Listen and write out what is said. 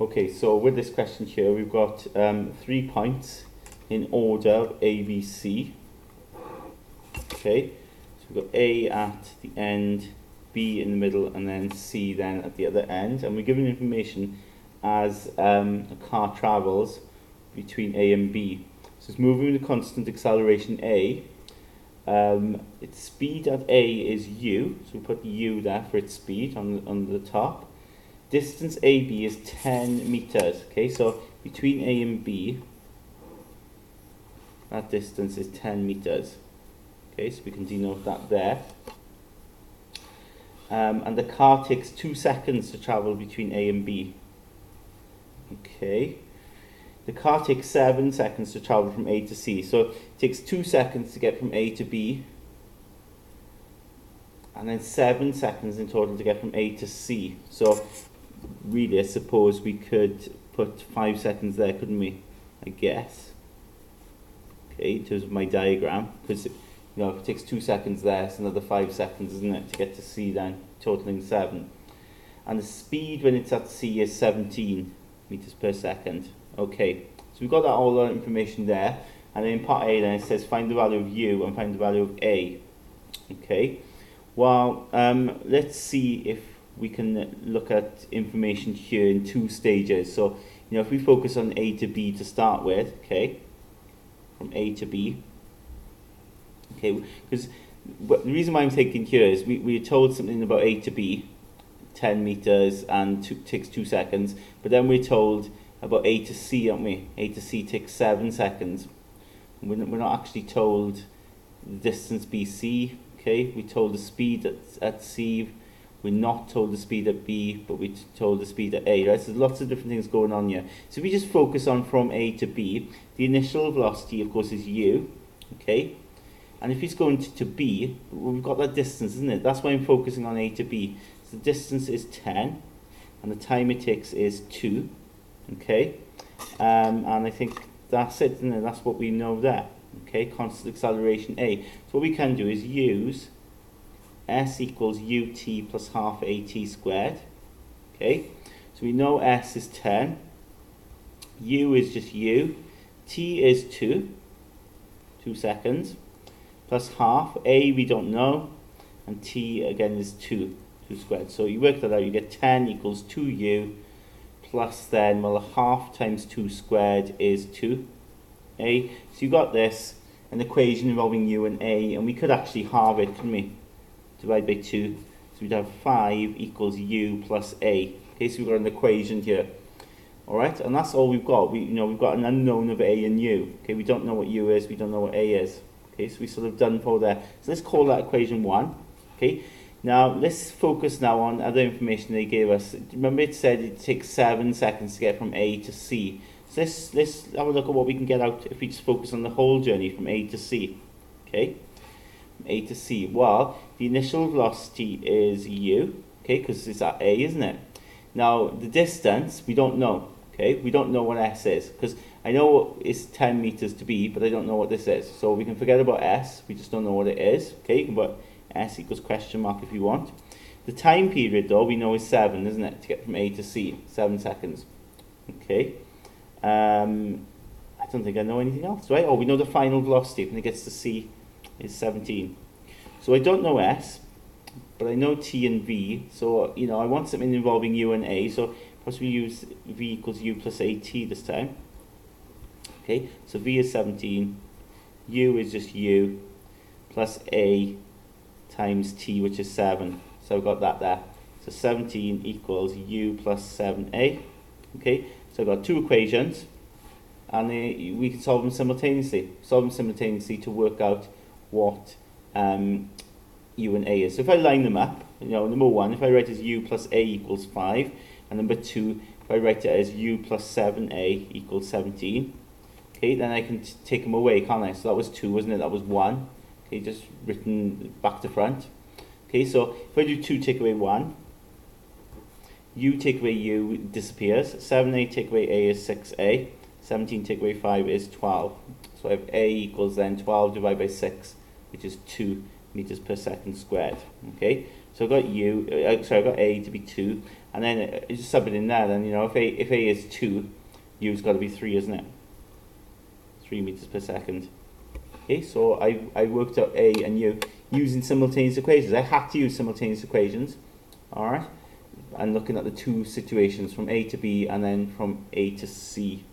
Okay, so with this question here, we've got 3 points in order A, B, C. Okay, so we've got A at the end, B in the middle, and then C then at the other end. And we're given information as a car travels between A and B. So it's moving with a constant acceleration A. Its speed at A is U, so we put U there for its speed on the top. Distance AB is 10 meters. Okay, so between A and B, that distance is 10 meters. Okay, so we can denote that there. And the car takes 2 seconds to travel between A and B. Okay, the car takes 7 seconds to travel from A to C. So it takes 2 seconds to get from A to B, and then 7 seconds in total to get from A to C. So really, I suppose we could put 5 seconds there, couldn't we? I guess. Okay, in terms of my diagram, because if it takes 2 seconds there, it's another 5 seconds, isn't it, to get to C then, totaling 7. And the speed when it's at C is 17 meters per second. Okay, so we've got all that information there. And then in part A, then it says find the value of U and find the value of A. Okay, well, let's see if we can look at information here in 2 stages. So, if we focus on A to B to start with, okay, from A to B, okay, because the reason why I'm thinking here is we are told something about A to B, 10 meters and takes 2 seconds, but then we're told about A to C, aren't we? A to C takes 7 seconds. We're not actually told the distance BC, okay? We're told the speed at C. We're not told the speed at B, but we're told the speed at A, right? So there's lots of different things going on here. So if we just focus on from A to B, the initial velocity, of course, is U, okay? And if he's going to B, we've got that distance, isn't it? That's why I'm focusing on A to B. So the distance is 10, and the time it takes is 2, okay? And I think that's it, isn't it? That's what we know there, okay? Constant acceleration A. So what we can do is use S equals ut plus half at squared. Okay, so we know S is 10, U is just U, T is 2 seconds, plus half, A we don't know, and T again is 2 squared. So you work that out, you get 10 equals 2U, plus then, well, half times 2 squared is 2A. So you got this, an equation involving U and A, and we could actually halve it, couldn't we? Divide by 2, so we'd have 5 equals U plus A. Okay, so we've got an equation here. Alright, and that's all we've got. We've got an unknown of A and U. Okay, we don't know what U is, we don't know what A is. Okay, so we sort of done for there. So let's call that equation 1. Okay, now let's focus now on other information they gave us. Remember it said it takes 7 seconds to get from A to C. So let's have a look at what we can get out if we just focus on the whole journey from A to C. Okay, from A to C. Well, the initial velocity is U, okay, because it's at A, isn't it? Now, the distance, we don't know, okay? We don't know what S is, because I know it's 10 meters to B, but I don't know what this is. So we can forget about S, we just don't know what it is, okay? You can put S equals question mark if you want. The time period, though, we know is 7, isn't it, to get from A to C, 7 seconds, okay? I don't think I know anything else, right? Oh, we know the final velocity when it gets to C is 17. So I don't know S, but I know T and V, so I want something involving U and A, so perhaps we use V equals U plus AT this time. Okay, so V is 17, U is just U, plus A times T, which is 7. So I've got that there. So 17 equals U plus 7A. Okay, so I've got 2 equations, and we can solve them simultaneously. Solve them simultaneously to work out what U and A is. So if I line them up, number 1, if I write as U plus A equals 5, and number 2, if I write it as U plus 7A equals 17, okay, then I can take them away, can't I? So that was 2, wasn't it? That was 1. Okay, just written back to front. Okay, so if I do 2 take away 1, U take away U disappears. 7A take away A is 6A. 17 take away 5 is 12. So I have A equals then 12 divided by 6, which is 2 meters per second squared. Okay, so I've got I got A to be 2, And then just sub it in there. Then, you know, if A is 2, U's got to be 3, isn't it? 3 meters per second. Okay, so I worked out A and U using simultaneous equations. I had to use simultaneous equations. Alright? And looking at the two situations from A to B and then from A to C.